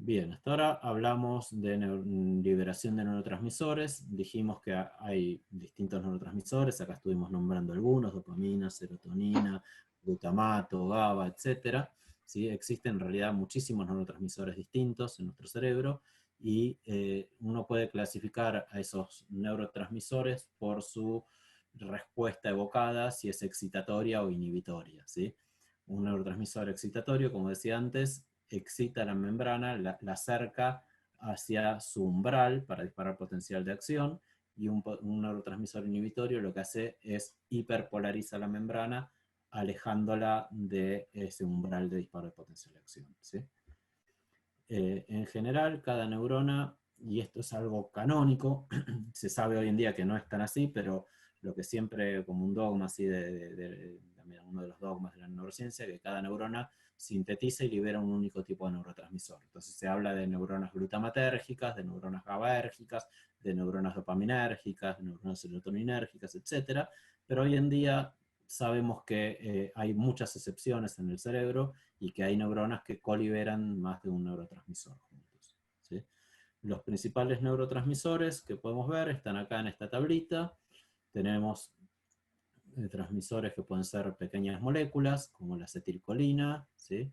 Bien, hasta ahora hablamos de liberación de neurotransmisores, dijimos que hay distintos neurotransmisores, acá estuvimos nombrando algunos, dopamina, serotonina, glutamato, GABA, etc. ¿Sí? Existen en realidad muchísimos neurotransmisores distintos en nuestro cerebro y uno puede clasificar a esos neurotransmisores por su respuesta evocada, si es excitatoria o inhibitoria. ¿Sí? Un neurotransmisor excitatorio, como decía antes, excita la membrana, la acerca hacia su umbral para disparar potencial de acción, y un neurotransmisor inhibitorio lo que hace es hiperpolariza la membrana, alejándola de ese umbral de disparo de potencial de acción. ¿Sí? En general, cada neurona, y esto es algo canónico, se sabe hoy en día que no es tan así, pero lo que siempre como un dogma, así también uno de los dogmas de la neurociencia, que cada neurona sintetiza y libera un único tipo de neurotransmisor. Entonces se habla de neuronas glutamatérgicas, de neuronas GABAérgicas, de neuronas dopaminérgicas, de neuronas serotoninérgicas, etc. Pero hoy en día sabemos que hay muchas excepciones en el cerebro y que hay neuronas que coliberan más de un neurotransmisor juntos. ¿Sí? Los principales neurotransmisores que podemos ver están acá en esta tablita. Tenemos transmisores que pueden ser pequeñas moléculas, como la acetilcolina, ¿sí?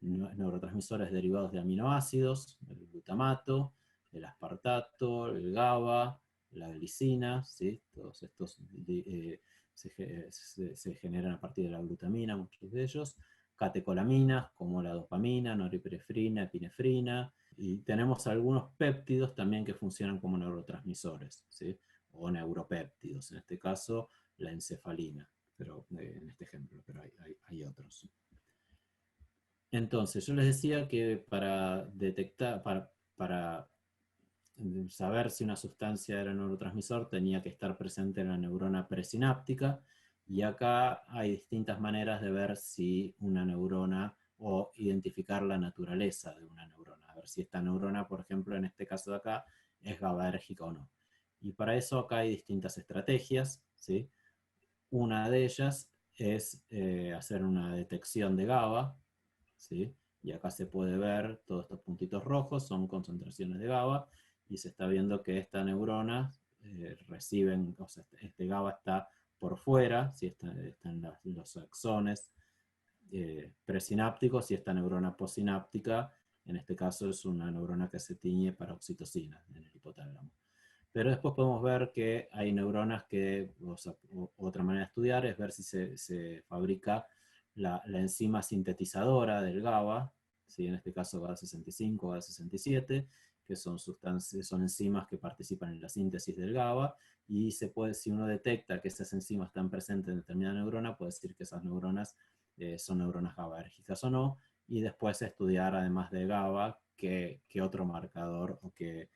Neurotransmisores derivados de aminoácidos, el glutamato, el aspartato, el GABA, la glicina, ¿sí? Todos estos se generan a partir de la glutamina, muchos de ellos. Catecolaminas, como la dopamina, norepinefrina, epinefrina, y tenemos algunos péptidos también que funcionan como neurotransmisores, ¿sí? O neuropéptidos, en este caso la encefalina, pero en este ejemplo, pero hay otros. Entonces, yo les decía que para detectar, para saber si una sustancia era neurotransmisor, tenía que estar presente en la neurona presináptica, y acá hay distintas maneras de ver si una neurona, o identificar la naturaleza de una neurona, a ver si esta neurona, por ejemplo, en este caso de acá, es GABAérgica o no. Y para eso acá hay distintas estrategias, ¿sí? Una de ellas es hacer una detección de GABA, ¿sí? Y acá se puede ver todos estos puntitos rojos, son concentraciones de GABA, y se está viendo que esta neurona reciben, o sea, este GABA está por fuera, ¿sí? Está en los axones presinápticos, y esta neurona posináptica, en este caso es una neurona que se tiñe para oxitocina en el hipotálamo. Pero después podemos ver que hay neuronas que, o sea, otra manera de estudiar es ver si se fabrica la enzima sintetizadora del GABA, ¿sí? En este caso GABA65, GABA67, que son enzimas que participan en la síntesis del GABA, y si uno detecta que esas enzimas están presentes en determinada neurona, puede decir que esas neuronas son neuronas GABAérgicas o no, y después estudiar, además de GABA, qué otro marcador o qué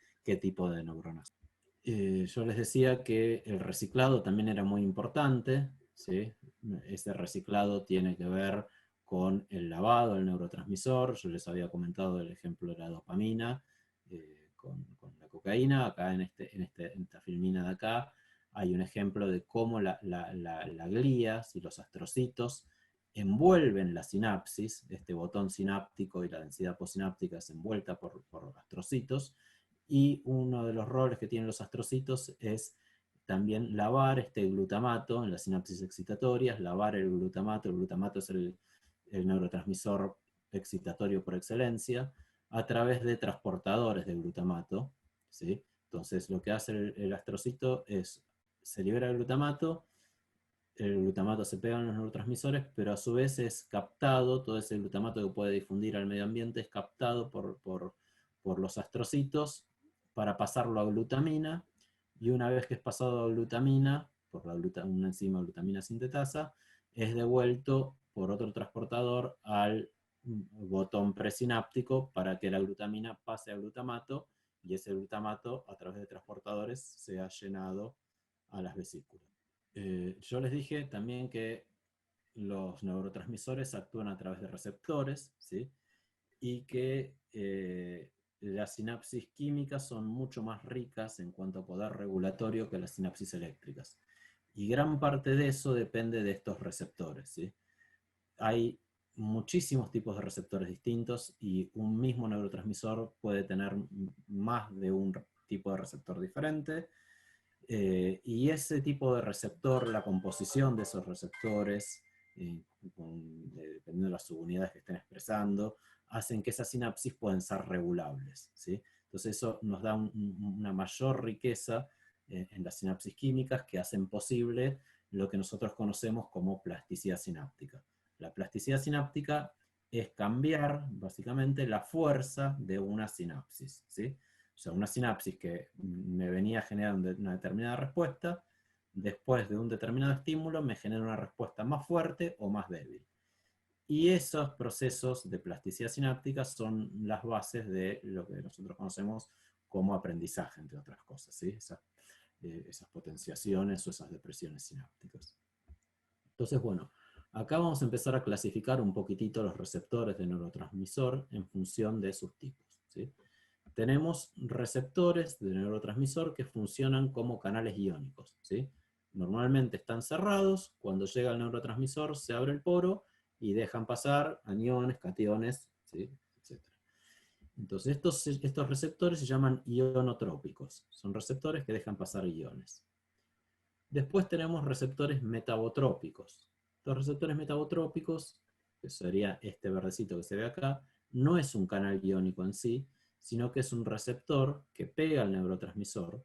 tipo de neuronas. Yo les decía que el reciclado también era muy importante, ¿sí? Ese reciclado tiene que ver con el lavado del neurotransmisor. Yo les había comentado el ejemplo de la dopamina con la cocaína. Acá en esta filmina de acá hay un ejemplo de cómo la glía, y los astrocitos envuelven la sinapsis, este botón sináptico y la densidad posináptica es envuelta por astrocitos, y uno de los roles que tienen los astrocitos es también lavar este glutamato en las sinapsis excitatorias, lavar el glutamato es el neurotransmisor excitatorio por excelencia, a través de transportadores de glutamato, ¿sí? Entonces lo que hace el astrocito es, se libera el glutamato se pega en los neurotransmisores, pero a su vez es captado, todo ese glutamato que puede difundir al medio ambiente es captado por los astrocitos para pasarlo a glutamina, y una vez que es pasado a glutamina, por una enzima glutamina sintetasa, es devuelto por otro transportador al botón presináptico para que la glutamina pase a glutamato, y ese glutamato a través de transportadores sea llenado a las vesículas. Yo les dije también que los neurotransmisores actúan a través de receptores, ¿sí? Y que las sinapsis químicas son mucho más ricas en cuanto a poder regulatorio que las sinapsis eléctricas. Y gran parte de eso depende de estos receptores, ¿sí? Hay muchísimos tipos de receptores distintos y un mismo neurotransmisor puede tener más de un tipo de receptor diferente. Y ese tipo de receptor, la composición de esos receptores, dependiendo de las subunidades que estén expresando, hacen que esas sinapsis puedan ser regulables, ¿sí? Entonces eso nos da una mayor riqueza en las sinapsis químicas que hacen posible lo que nosotros conocemos como plasticidad sináptica. La plasticidad sináptica es cambiar, básicamente, la fuerza de una sinapsis, ¿sí? O sea, una sinapsis que me venía generando una determinada respuesta, después de un determinado estímulo me genera una respuesta más fuerte o más débil. Y esos procesos de plasticidad sináptica son las bases de lo que nosotros conocemos como aprendizaje, entre otras cosas, ¿sí? Esas potenciaciones o esas depresiones sinápticas. Entonces, bueno, acá vamos a empezar a clasificar un poquitito los receptores de neurotransmisor en función de sus tipos, ¿sí? Tenemos receptores de neurotransmisor que funcionan como canales iónicos, ¿sí? Normalmente están cerrados, cuando llega el neurotransmisor se abre el poro y dejan pasar aniones, cationes, ¿sí? Etc. Entonces estos receptores se llaman ionotrópicos, son receptores que dejan pasar iones. Después tenemos receptores metabotrópicos. Los receptores metabotrópicos, que sería este verdecito que se ve acá, no es un canal iónico en sí, sino que es un receptor que pega al neurotransmisor.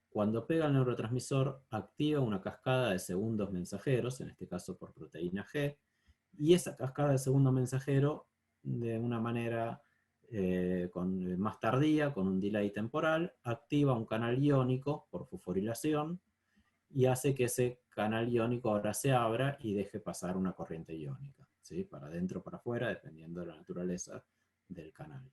Cuando pega al neurotransmisor, activa una cascada de segundos mensajeros, en este caso por proteína G, y esa cascada de segundo mensajero, de una manera más tardía, con un delay temporal, activa un canal iónico por fosforilación, y hace que ese canal iónico ahora se abra y deje pasar una corriente iónica, ¿sí? Para adentro o para afuera, dependiendo de la naturaleza del canal.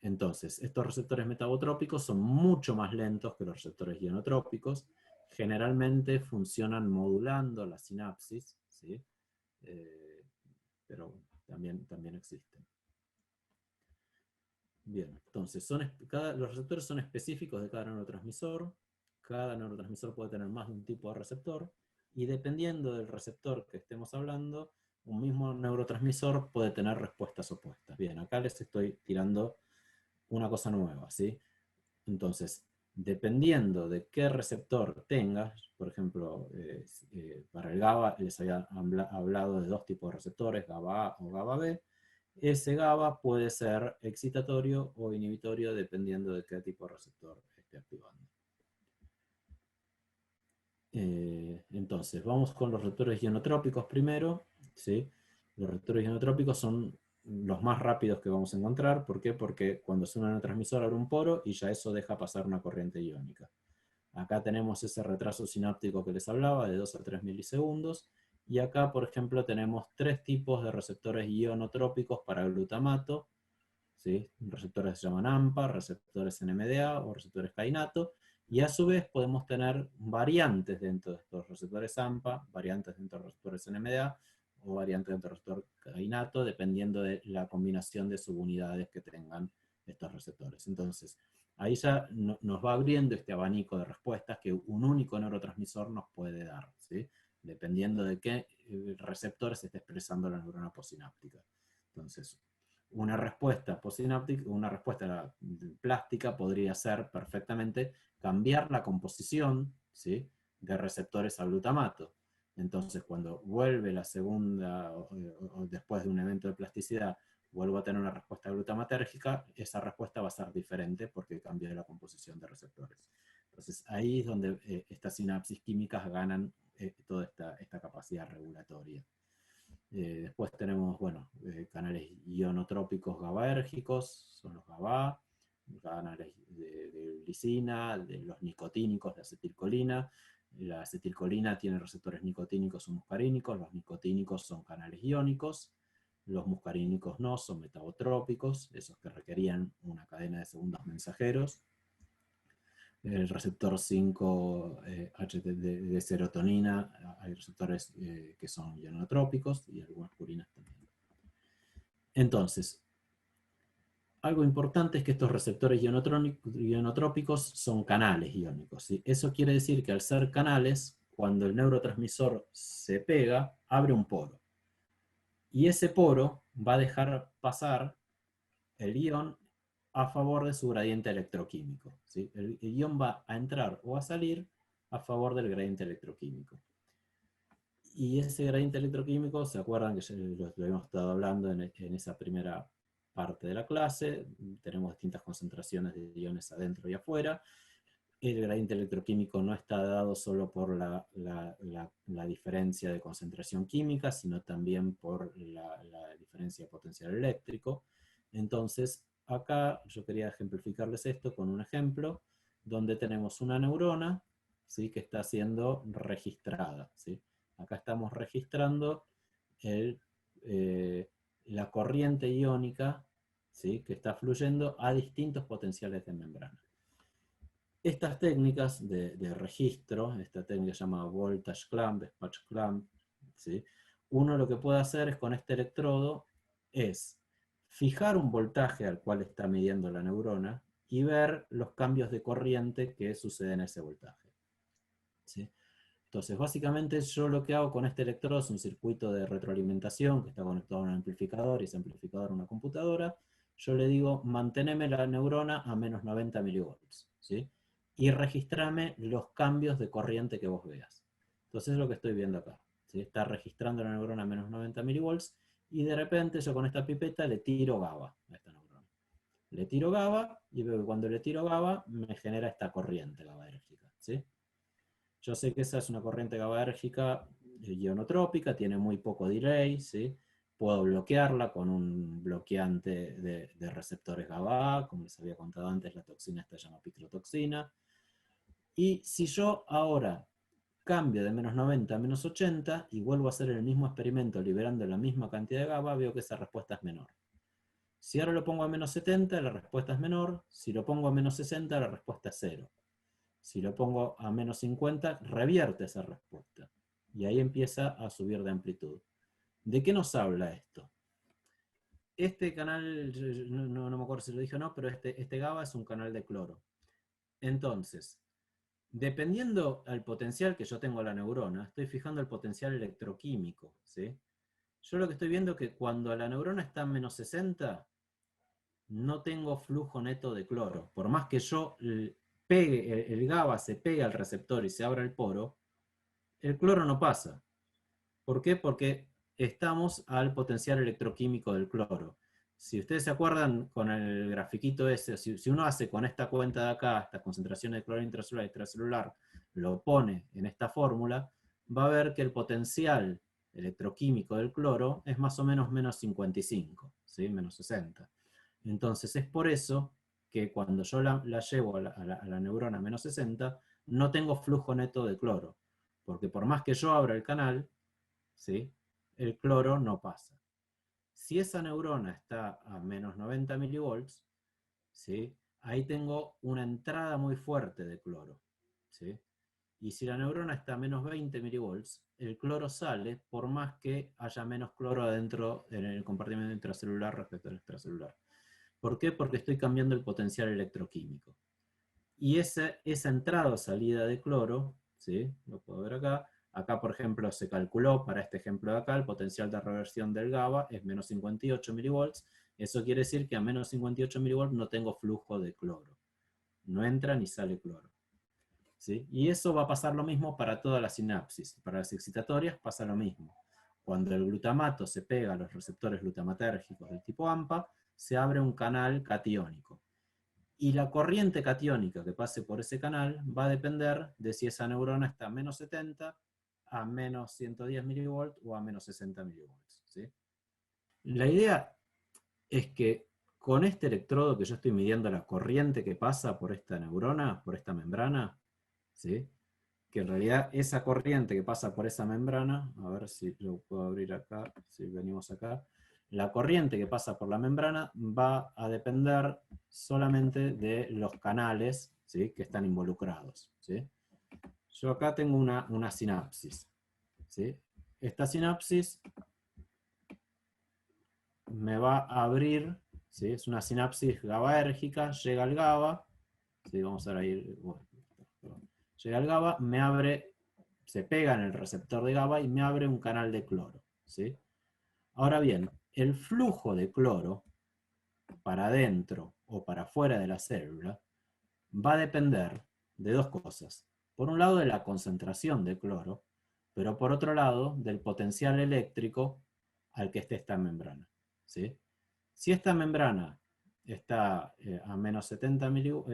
Entonces, estos receptores metabotrópicos son mucho más lentos que los receptores ionotrópicos, generalmente funcionan modulando la sinapsis, ¿sí? Pero también existen. Bien, entonces, los receptores son específicos de cada neurotransmisor puede tener más de un tipo de receptor, y dependiendo del receptor que estemos hablando, un mismo neurotransmisor puede tener respuestas opuestas. Bien, acá les estoy tirando una cosa nueva, ¿sí? Entonces, dependiendo de qué receptor tengas, por ejemplo, para el GABA les había hablado de dos tipos de receptores, GABA A o GABA B. Ese GABA puede ser excitatorio o inhibitorio dependiendo de qué tipo de receptor esté activando. Entonces, vamos con los receptores ionotrópicos primero, ¿sí? Los receptores ionotrópicos son los más rápidos que vamos a encontrar. ¿Por qué? Porque cuando se une un neurotransmisor abre un poro y ya eso deja pasar una corriente iónica. Acá tenemos ese retraso sináptico que les hablaba, de 2 a 3 milisegundos. Y acá, por ejemplo, tenemos tres tipos de receptores ionotrópicos para glutamato, ¿sí? Receptores que se llaman AMPA, receptores NMDA o receptores kainato. Y a su vez podemos tener variantes dentro de estos receptores AMPA, variantes dentro de los receptores NMDA, o variantes dentro del receptor kainato, dependiendo de la combinación de subunidades que tengan estos receptores. Entonces, ahí ya nos va abriendo este abanico de respuestas que un único neurotransmisor nos puede dar, ¿sí? Dependiendo de qué receptor se esté expresando la neurona posináptica. Entonces, una respuesta posináptica, una respuesta plástica podría ser perfectamente cambiar la composición, ¿sí?, de receptores a glutamato. Entonces, cuando vuelve la segunda, o después de un evento de plasticidad, vuelvo a tener una respuesta glutamatérgica, esa respuesta va a ser diferente porque cambia la composición de receptores. Entonces, ahí es donde estas sinapsis químicas ganan toda esta capacidad regulatoria. Después tenemos, bueno, canales ionotrópicos GABAérgicos, son los GABA, canales de glicina, de los nicotínicos de acetilcolina. La acetilcolina tiene receptores nicotínicos o muscarínicos, los nicotínicos son canales iónicos, los muscarínicos no, son metabotrópicos, esos que requerían una cadena de segundos mensajeros. El receptor 5-HT de serotonina, hay receptores que son ionotrópicos y algunas purinas también. Entonces, algo importante es que estos receptores ionotrópicos son canales iónicos, ¿sí? Eso quiere decir que al ser canales, cuando el neurotransmisor se pega, abre un poro. Y ese poro va a dejar pasar el ion a favor de su gradiente electroquímico, ¿sí? El ion va a entrar o a salir a favor del gradiente electroquímico. Y ese gradiente electroquímico, ¿se acuerdan que ya lo hemos estado hablando en esa primera parte de la clase? Tenemos distintas concentraciones de iones adentro y afuera. El gradiente electroquímico no está dado solo por la diferencia de concentración química, sino también por la diferencia de potencial eléctrico. Entonces, acá yo quería ejemplificarles esto con un ejemplo, donde tenemos una neurona, ¿sí?, que está siendo registrada, ¿sí? Acá estamos registrando la corriente iónica, ¿sí?, que está fluyendo a distintos potenciales de membrana. Estas técnicas de registro, esta técnica se llama voltage clamp, dispatch clamp, ¿sí?, uno lo que puede hacer es con este electrodo es fijar un voltaje al cual está midiendo la neurona y ver los cambios de corriente que suceden a ese voltaje, ¿sí? Entonces, básicamente yo lo que hago con este electrodo es un circuito de retroalimentación que está conectado a un amplificador y ese amplificador a una computadora. Yo le digo, manteneme la neurona a menos 90 milivolts, ¿sí?, y registrame los cambios de corriente que vos veas. Entonces es lo que estoy viendo acá, ¿sí? Está registrando la neurona a menos 90 milivolts y de repente yo con esta pipeta le tiro GABA a esta neurona. Le tiro GABA y veo que cuando le tiro GABA me genera esta corriente GABAérgica, ¿sí? Yo sé que esa es una corriente GABAérgica ionotrópica, tiene muy poco delay, ¿sí? Puedo bloquearla con un bloqueante de receptores GABA, como les había contado antes, la toxina esta se llama picrotoxina. Y si yo ahora cambio de menos 90 a menos 80 y vuelvo a hacer el mismo experimento liberando la misma cantidad de GABA, veo que esa respuesta es menor. Si ahora lo pongo a menos 70, la respuesta es menor. Si lo pongo a menos 60, la respuesta es 0. Si lo pongo a menos 50, revierte esa respuesta. Y ahí empieza a subir de amplitud. ¿De qué nos habla esto? Este canal, no me acuerdo si lo dije o no, pero este GABA es un canal de cloro. Entonces, dependiendo al potencial que yo tengo a la neurona, estoy fijando el potencial electroquímico, ¿sí? Yo lo que estoy viendo es que cuando la neurona está a menos 60, no tengo flujo neto de cloro. Por más que yo pegue, el GABA se pegue al receptor y se abra el poro, el cloro no pasa. ¿Por qué? Porque estamos al potencial electroquímico del cloro. Si ustedes se acuerdan con el grafiquito ese, si uno hace con esta cuenta de acá, estas concentraciones de cloro intracelular y extracelular, lo pone en esta fórmula, va a ver que el potencial electroquímico del cloro es más o menos menos 55, ¿sí? Menos 60. Entonces es por eso que cuando yo la llevo a la neurona menos 60, no tengo flujo neto de cloro. Porque por más que yo abra el canal, ¿sí?, el cloro no pasa. Si esa neurona está a menos 90 milivolts, ¿sí?, ahí tengo una entrada muy fuerte de cloro, ¿sí? Y si la neurona está a menos 20 milivolts, el cloro sale por más que haya menos cloro adentro en el compartimento intracelular respecto al extracelular. ¿Por qué? Porque estoy cambiando el potencial electroquímico. Y esa entrada o salida de cloro, ¿sí?, lo puedo ver acá. Acá, por ejemplo, se calculó para este ejemplo de acá, el potencial de reversión del GABA es menos 58 milivolts. Eso quiere decir que a menos 58 milivolts no tengo flujo de cloro. No entra ni sale cloro, ¿sí? Y eso va a pasar lo mismo para todas las sinapsis. Para las excitatorias pasa lo mismo. Cuando el glutamato se pega a los receptores glutamatérgicos del tipo AMPA, se abre un canal catiónico. Y la corriente catiónica que pase por ese canal va a depender de si esa neurona está a menos 70, a menos 110 milivolts o a menos 60 milivolts, ¿sí? La idea es que con este electrodo que yo estoy midiendo la corriente que pasa por esta neurona, por esta membrana, ¿sí?, que en realidad esa corriente que pasa por esa membrana, a ver si lo puedo abrir acá, si venimos acá, la corriente que pasa por la membrana va a depender solamente de los canales, ¿sí?, que están involucrados, ¿sí? Yo acá tengo una sinapsis, ¿sí? Esta sinapsis me va a abrir, ¿sí?, es una sinapsis GABAérgica, llega al GABA, ¿sí?, vamos a ir, bueno, llega al GABA, me abre, se pega en el receptor de GABA y me abre un canal de cloro, ¿sí? Ahora bien, el flujo de cloro para adentro o para afuera de la célula va a depender de dos cosas. Por un lado, de la concentración de cloro, pero por otro lado, del potencial eléctrico al que esté esta membrana. ¿Sí? Si esta membrana está a menos 70 milivolts,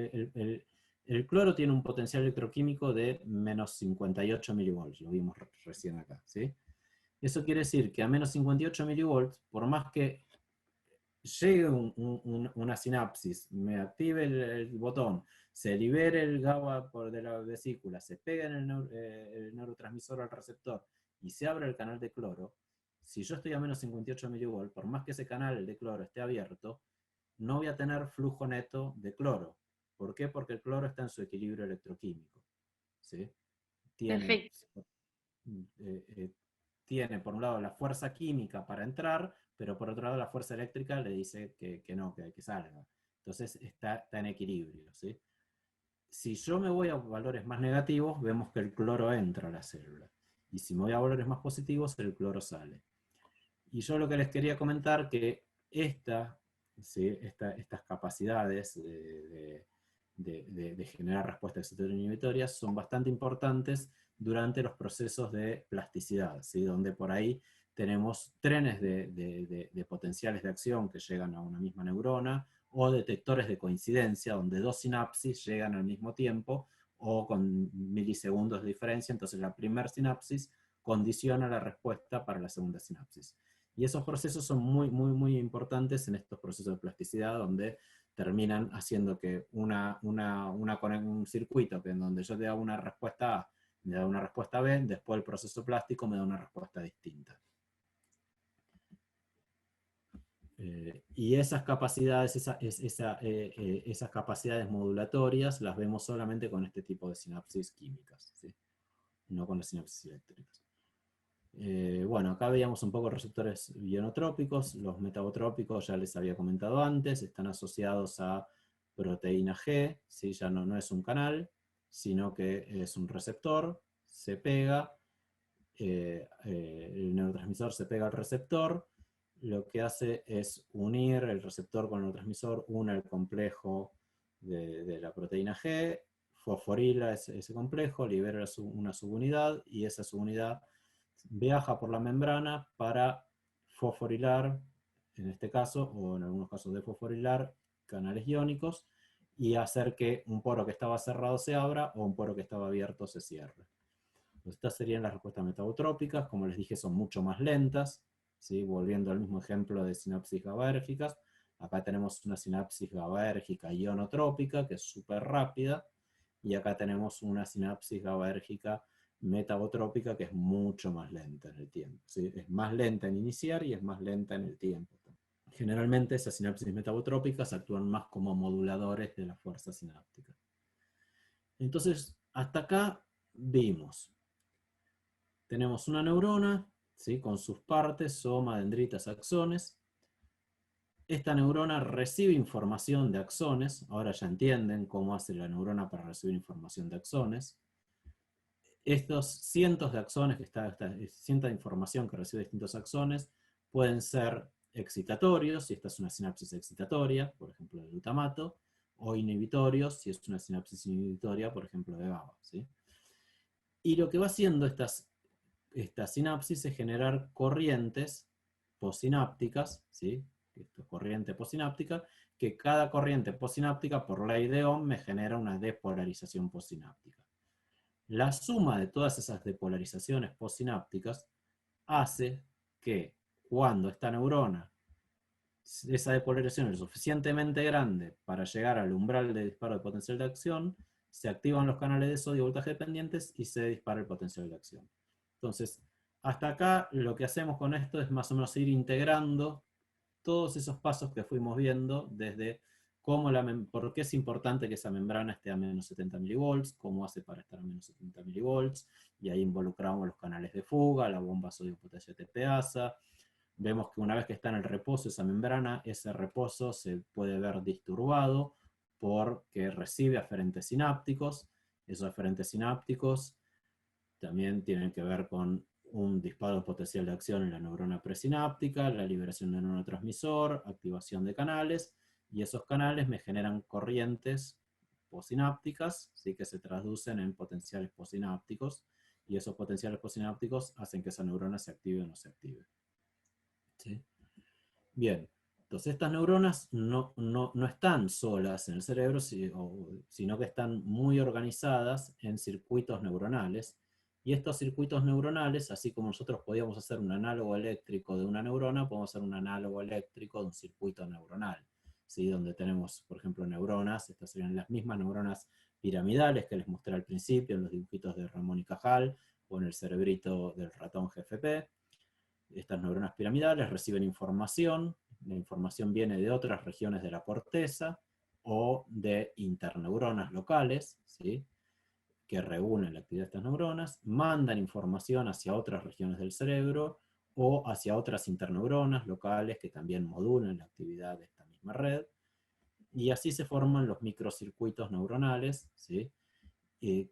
el cloro tiene un potencial electroquímico de menos 58 milivolts, lo vimos recién acá. ¿Sí? Eso quiere decir que a menos 58 milivolts, por más que llegue una sinapsis, me active el botón, se libere el GABA de la vesícula, se pegue en el neurotransmisor al receptor y se abre el canal de cloro, si yo estoy a menos 58 milivolts, por más que ese canal de cloro esté abierto, no voy a tener flujo neto de cloro. ¿Por qué? Porque el cloro está en su equilibrio electroquímico. ¿Sí? Tiene, Perfecto. eh, eh, tiene por un lado la fuerza química para entrar, pero por otro lado la fuerza eléctrica le dice que no, que salga. Entonces está en equilibrio. ¿Sí? Si yo me voy a valores más negativos, vemos que el cloro entra a la célula. Y si me voy a valores más positivos, el cloro sale. Y yo lo que les quería comentar que ¿sí? Estas capacidades de generar respuestas excitatorio-inhibitorias son bastante importantes durante los procesos de plasticidad, ¿sí? Donde por ahí tenemos trenes de potenciales de acción que llegan a una misma neurona, o detectores de coincidencia, donde dos sinapsis llegan al mismo tiempo, o con milisegundos de diferencia, entonces la primera sinapsis condiciona la respuesta para la segunda sinapsis. Y esos procesos son muy, muy, muy importantes en estos procesos de plasticidad, donde terminan haciendo que un circuito que en donde yo te da una respuesta A, me da una respuesta B, después el proceso plástico me da una respuesta distinta. Y esas capacidades, esas capacidades modulatorias las vemos solamente con este tipo de sinapsis químicas, ¿sí? No con las sinapsis eléctricas. Bueno, acá veíamos un poco receptores ionotrópicos. Los metabotrópicos ya les había comentado antes, están asociados a proteína G, ¿sí? Ya no es un canal, sino que es un receptor, se pega, el neurotransmisor se pega al receptor, lo que hace es unir el receptor con el neurotransmisor, une el complejo de la proteína G, fosforila ese complejo, libera una subunidad, y esa subunidad viaja por la membrana para fosforilar, en este caso, o en algunos casos de fosforilar, canales iónicos, y hacer que un poro que estaba cerrado se abra, o un poro que estaba abierto se cierre. Estas serían las respuestas metabotrópicas, como les dije, son mucho más lentas, ¿sí? Volviendo al mismo ejemplo de sinapsis GABAérgicas, acá tenemos una sinapsis GABAérgica ionotrópica, que es súper rápida, y acá tenemos una sinapsis GABAérgica metabotrópica, que es mucho más lenta en el tiempo. ¿Sí? Es más lenta en iniciar y es más lenta en el tiempo. Generalmente esas sinapsis metabotrópicas actúan más como moduladores de la fuerza sináptica. Entonces, hasta acá vimos. Tenemos una neurona, ¿sí? Con sus partes, soma, dendritas, axones. Esta neurona recibe información de axones. Ahora ya entienden cómo hace la neurona para recibir información de axones. Estos cientos de axones, cientos de información que recibe distintos axones, pueden ser excitatorios, si esta es una sinapsis excitatoria, por ejemplo de glutamato, o inhibitorios, si es una sinapsis inhibitoria, por ejemplo de GABA. ¿Sí? Y lo que va haciendo esta sinapsis es generar corrientes posinápticas, ¿sí? Esto es corriente posináptica, que cada corriente posináptica, por ley de Ohm, me genera una depolarización posináptica. La suma de todas esas depolarizaciones posinápticas hace que cuando esta neurona, esa depolarización es suficientemente grande para llegar al umbral de disparo de potencial de acción, se activan los canales de sodio voltaje dependientes y se dispara el potencial de acción. Entonces, hasta acá lo que hacemos con esto es más o menos ir integrando todos esos pasos que fuimos viendo, desde por qué es importante que esa membrana esté a menos 70 milivolts, cómo hace para estar a menos 70 milivolts, y ahí involucramos los canales de fuga, la bomba sodio-potasio TPasa. Vemos que una vez que está en el reposo esa membrana, ese reposo se puede ver disturbado porque recibe aferentes sinápticos. Esos aferentes sinápticos también tienen que ver con un disparo potencial de acción en la neurona presináptica, la liberación de neurotransmisor, activación de canales, y esos canales me generan corrientes postsinápticas, ¿sí? Que se traducen en potenciales postsinápticos, y esos potenciales postsinápticos hacen que esa neurona se active o no se active. ¿Sí? Bien, entonces estas neuronas no están solas en el cerebro, sino que están muy organizadas en circuitos neuronales, y estos circuitos neuronales, así como nosotros podíamos hacer un análogo eléctrico de una neurona, podemos hacer un análogo eléctrico de un circuito neuronal, ¿sí? Donde tenemos, por ejemplo, neuronas, estas serían las mismas neuronas piramidales que les mostré al principio en los dibujitos de Ramón y Cajal, o en el cerebrito del ratón GFP. Estas neuronas piramidales reciben información, la información viene de otras regiones de la corteza o de interneuronas locales, ¿sí? Que reúnen la actividad de estas neuronas, mandan información hacia otras regiones del cerebro o hacia otras interneuronas locales que también modulan la actividad de esta misma red, y así se forman los microcircuitos neuronales, ¿sí? Que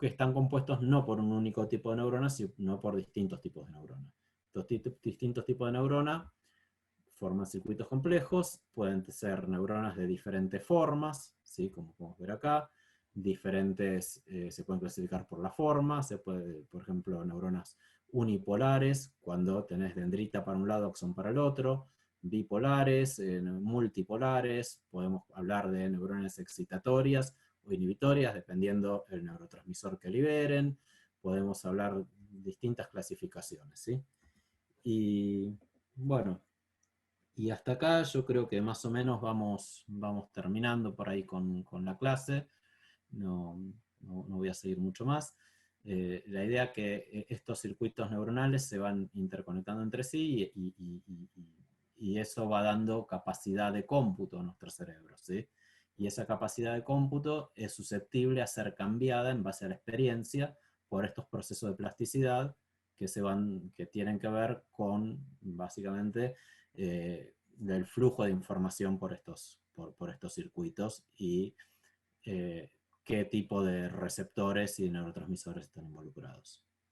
están compuestos no por un único tipo de neuronas, sino por distintos tipos de neuronas. Estos distintos tipos de neuronas forman circuitos complejos, pueden ser neuronas de diferentes formas, ¿sí? Como podemos ver acá, diferentes, se pueden clasificar por la forma, por ejemplo, neuronas unipolares, cuando tenés dendrita para un lado, axón para el otro, bipolares, multipolares, podemos hablar de neuronas excitatorias o inhibitorias, dependiendo del neurotransmisor que liberen, podemos hablar de distintas clasificaciones, ¿sí? Y bueno, y hasta acá yo creo que más o menos vamos terminando por ahí con la clase. No voy a seguir mucho más. La idea es que estos circuitos neuronales se van interconectando entre sí y eso va dando capacidad de cómputo a nuestro cerebro, ¿sí? Y esa capacidad de cómputo es susceptible a ser cambiada en base a la experiencia por estos procesos de plasticidad que tienen que ver con, básicamente, del flujo de información por estos circuitos y qué tipo de receptores y neurotransmisores están involucrados.